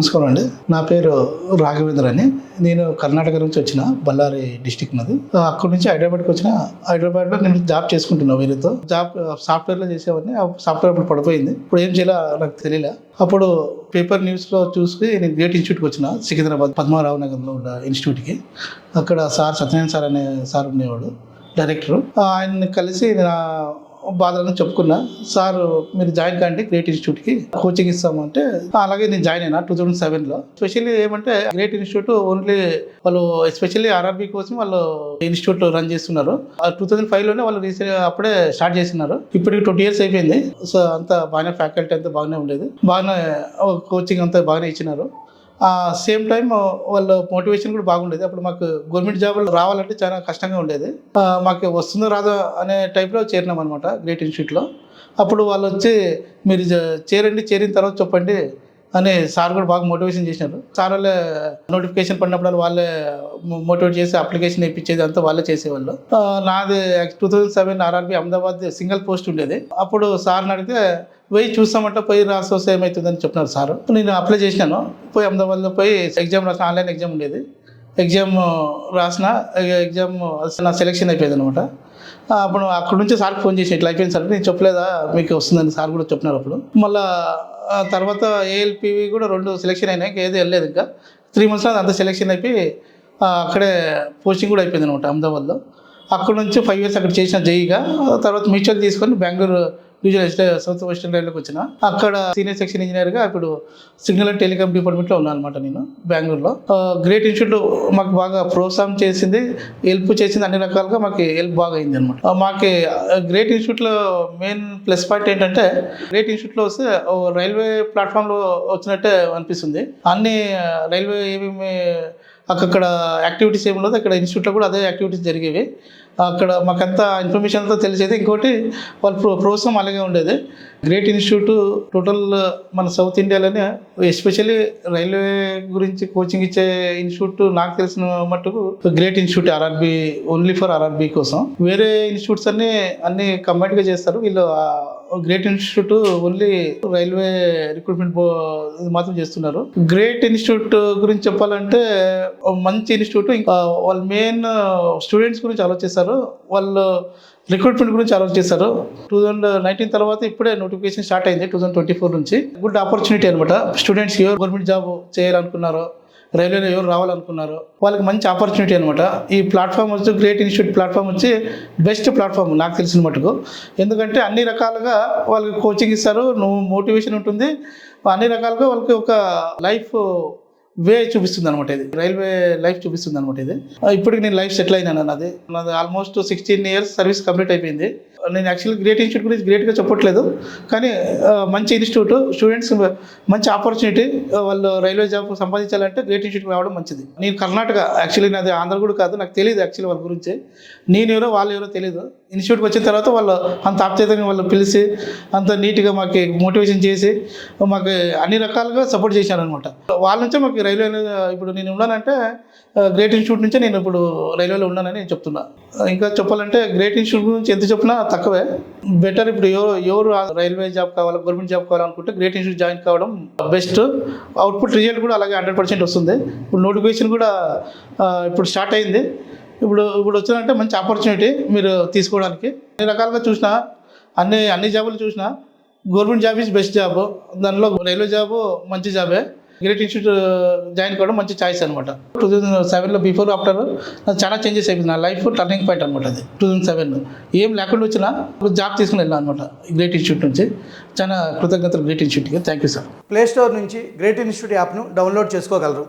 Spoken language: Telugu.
నమస్కారం అండి. నా పేరు రాఘవేంద్ర అని. నేను కర్ణాటక నుంచి వచ్చిన, బళ్ళారి డిస్టిక్ నాది. అక్కడి నుంచి హైదరాబాద్కి వచ్చిన. హైదరాబాద్లో నేను జాబ్ చేసుకుంటున్నా. వేరేతో జాబ్ సాఫ్ట్వేర్లో చేసేవాడిని. ఆ సాఫ్ట్వేర్ అప్పుడు పడిపోయింది. ఇప్పుడు ఏం చేయాలో నాకు తెలియలే. అప్పుడు పేపర్ న్యూస్లో చూసి నేను గ్రేట్ ఇన్స్టిట్యూట్కి వచ్చిన, సికింద్రాబాద్ పద్మారావు నగర్లో ఉన్న ఇన్స్టిట్యూట్కి. అక్కడ సార్ సత్యనారాయణ సార్ అనే సార్ ఉండేవాడు, డైరెక్టర్. ఆయన్ని కలిసి నా బాధలను చెప్పుకున్నా. సార్ మీరు జాయిన్ కండి గ్రేట్ ఇన్స్టిట్యూట్కి, కోచింగ్ ఇస్తాము అంటే అలాగే నేను జాయిన్ అయినా 2007లో. స్పెషల్లీ ఏమంటే గ్రేట్ ఇన్స్టిట్యూట్ ఓన్లీ వాళ్ళు ఎస్పెషల్లీ ఆర్ఆర్బీ కోసం వాళ్ళు ఇన్స్టిట్యూట్ రన్ చేస్తున్నారు. 2005లోనే వాళ్ళు రీసెంట్ అప్పుడే స్టార్ట్ చేస్తున్నారు. ఇప్పటికి 20 years అయిపోయింది. సో అంతా బాగానే ఫ్యాకల్టీ అంతా బాగానే ఉండేది, బాగానే కోచింగ్ అంతా బాగానే ఇచ్చినారు. సేమ్ టైం వాళ్ళ మోటివేషన్ కూడా బాగుండేది. అప్పుడు మాకు గవర్నమెంట్ జాబులు రావాలంటే చాలా కష్టంగా ఉండేది. మాకు వస్తుందో రాదో అనే టైప్లో చేరినాం అనమాట గ్రేట్ ఇన్స్టిట్యూట్లో. అప్పుడు వాళ్ళు వచ్చి మీరు చేరండి, చేరిన తర్వాత చెప్పండి అని సార్ కూడా బాగా మోటివేషన్ చేసినారు. సార్ వాళ్ళే నోటిఫికేషన్ పడినప్పుడు వాళ్ళే మోటివేట్ చేసి అప్లికేషన్ ఇప్పించేది అంతా వాళ్ళే చేసేవాళ్ళు. నాది 2007 ఆర్ఆర్బీ అహ్మదాబాద్ సింగిల్ పోస్ట్ ఉండేది. అప్పుడు సార్ని అడిగితే పోయి చూస్తామంటే పోయి రాసి వస్తే ఏమవుతుందని చెప్పినారు సార్. నేను అప్లై చేసినాను. పోయి అహ్మదాబాద్లో పోయి ఎగ్జామ్ రాసిన, ఆన్లైన్ ఎగ్జామ్ ఉండేది. ఎగ్జామ్ రాసిన, ఎగ్జామ్ నా సెలెక్షన్ అయిపోయింది అనమాట. అప్పుడు అక్కడ నుంచి సార్కి ఫోన్ చేసి ఇట్లా అయిపోయింది సార్, నేను చెప్పలేదా మీకు వస్తుందని సార్ కూడా చెప్పినారు. అప్పుడు మళ్ళీ తర్వాత ఏఎల్పివి కూడా 2 సెలెక్షన్ అయినాయి. ఏది వెళ్ళలేదు. ఇంకా 3 monthsలో అంత సెలెక్షన్ అయిపోయి అక్కడే పోస్టింగ్ కూడా అయిపోయింది అనమాట అహ్మదాబాద్లో. అక్కడ నుంచి 5 years అక్కడ చేసిన జేఈగా. తర్వాత మ్యూచువల్ తీసుకొని బెంగళూరు రీజనల్ సౌత్ వెస్టర్న్ రైల్వేకి వచ్చిన. అక్కడ సీనియర్ సెక్షన్ ఇంజనీర్గా ఇప్పుడు సిగ్నల్ అండ్ టెలికామ్ డిపార్ట్మెంట్లో ఉన్నాను అనమాట నేను బెంగళూరులో. గ్రేట్ ఇన్స్టిట్యూట్ మాకు బాగా ప్రోత్సాహం చేసింది, హెల్ప్ చేసింది, అన్ని రకాలుగా మాకు హెల్ప్ బాగా అయింది అనమాట. మాకు గ్రేట్ ఇన్స్టిట్యూట్లో మెయిన్ ప్లస్ పాయింట్ ఏంటంటే, గ్రేట్ ఇన్స్టిట్యూట్లో వస్తే రైల్వే ప్లాట్ఫామ్లో వచ్చినట్టే అనిపిస్తుంది. అన్ని రైల్వే ఏమేమి అక్కడ యాక్టివిటీస్ ఏమి ఉండదు, అక్కడ ఇన్స్టిట్యూట్లో కూడా అదే యాక్టివిటీస్ జరిగేవి. అక్కడ మాకంతా ఇన్ఫర్మేషన్ అంతా తెలిసేది. ఇంకోటి వాళ్ళ ప్రోత్సాహం అలాగే ఉండేది. గ్రేట్ ఇన్స్టిట్యూట్ టోటల్ మన సౌత్ ఇండియాలోనే ఎస్పెషల్లీ రైల్వే గురించి కోచింగ్ ఇచ్చే ఇన్స్టిట్యూట్ నాకు తెలిసిన మట్టుకు great institute. RRB only for RRB కోసం. వేరే ఇన్స్టిట్యూట్స్ అన్ని కంబైన్డ్గా చేస్తారు. వీళ్ళు great institute only railway recruitment మాత్రం చేస్తున్నారు. గ్రేట్ ఇన్స్టిట్యూట్ గురించి చెప్పాలంటే మంచి ఇన్స్టిట్యూట్. ఇంకా వాళ్ళు మెయిన్ స్టూడెంట్స్ గురించి ఆలోచిస్తారు, వాళ్ళు రిక్రూట్మెంట్ గురించి ఆలోచిస్తారు. 2019 తర్వాత ఇప్పుడే నోటిఫికేషన్ స్టార్ట్ అయింది. 2024 నుంచి గుడ్ ఆపర్చునిటీ అనమాట. స్టూడెంట్స్ ఎవరు గవర్నమెంట్ జాబ్ చేయాలనుకున్నారో, రైల్వేలో ఎవరు రావాలనుకున్నారో వాళ్ళకి మంచి ఆపర్చునిటీ అనమాట. ఈ ప్లాట్ఫామ్ వచ్చి గ్రేట్ ఇన్స్టిట్యూట్ ప్లాట్ఫామ్ వచ్చి బెస్ట్ ప్లాట్ఫామ్ నాకు తెలిసిన మటుకు. ఎందుకంటే అన్ని రకాలుగా వాళ్ళకి కోచింగ్ ఇస్తారు, మోటివేషన్ ఉంటుంది, అన్ని రకాలుగా వాళ్ళకి ఒక లైఫ్ వే చూపిస్తుంది అనమాట. ఇది రైల్వే లైఫ్ చూపిస్తుంది అనమాట. ఇది ఇప్పటికి నేను లైఫ్ సెటిల్ అయినాను. నాది ఆల్మోస్ట్ 16 years సర్వీస్ కంప్లీట్ అయిపోయింది. నేను యాక్చువల్లీ గ్రేట్ ఇన్స్టిట్యూట్ గురించి గ్రేట్గా చెప్పట్లేదు, కానీ మంచి ఇన్స్టిట్యూట్, స్టూడెంట్స్ మంచి ఆపర్చునిటీ. వాళ్ళు రైల్వే జాబ్ సంపాదించాలంటే గ్రేట్ ఇన్స్టిట్యూట్ రావడం మంచిది. నేను కర్ణాటక, యాక్చువల్లీ నాది ఆంధ్ర కూడా కాదు, నాకు తెలియదు యాక్చువల్లీ వాళ్ళ గురించి. నేను ఎవరో వాళ్ళు ఎవరో తెలియదు. ఇన్స్టిట్యూట్కి వచ్చిన తర్వాత వాళ్ళు అంత ఆప్యాయంగా వాళ్ళు పిలిచి అంత నీట్గా మాకు మోటివేషన్ చేసి మాకు అన్ని రకాలుగా సపోర్ట్ చేశారు అనమాట. వాళ్ళ నుంచే మాకు రైల్వే ఇప్పుడు నేను ఉన్నానంటే గ్రేట్ ఇన్స్టిట్యూట్ నుంచే నేను ఇప్పుడు రైల్వేలో ఉన్నానని నేను చెప్తున్నా. ఇంకా చెప్పాలంటే గ్రేట్ ఇన్స్టిట్యూట్ గురించి ఎంత చెప్పినా తక్కువే. బెటర్. ఇప్పుడు ఎవరు రైల్వే జాబ్ కావాలి, గవర్నమెంట్ జాబ్ కావాలనుకుంటే గ్రేట్ ఇన్స్టిట్యూట్ జాయిన్ కావడం బెస్ట్. అవుట్పుట్ రిజల్ట్ కూడా అలాగే 100% వస్తుంది. ఇప్పుడు నోటిఫికేషన్ కూడా ఇప్పుడు స్టార్ట్ అయింది. ఇప్పుడు వచ్చిందంటే మంచి ఆపర్చునిటీ మీరు తీసుకోవడానికి. అన్ని రకాలుగా చూసినా, అన్ని జాబులు చూసినా government job is best job. దానిలో రైల్వే జాబ్ మంచి జాబే. గ్రేట్ ఇన్స్టిట్యూట్ జాయిన్ కావడం మంచి చాయిస్ అనమాట. 2007లో బిఫోర్ ఆఫ్టర్ చాలా చేంజెస్ అయిపోయింది. నా లైఫ్ టర్నింగ్ పాయింట్ అనమాట. అది 2007 ఏం లేకుండా వచ్చినా జాబ్ తీసుకుని వెళ్ళాను అనమాట గ్రేట్ ఇన్స్టిట్యూట్ నుంచి. చాలా కృతజ్ఞతలు గ్రేట్ ఇన్స్టిట్యూట్కి. Thank you sir. Play store నుంచి గ్రేట్ ఇన్స్టిట్యూట్ యాప్ను డౌన్లోడ్ చేసుకోగలరు.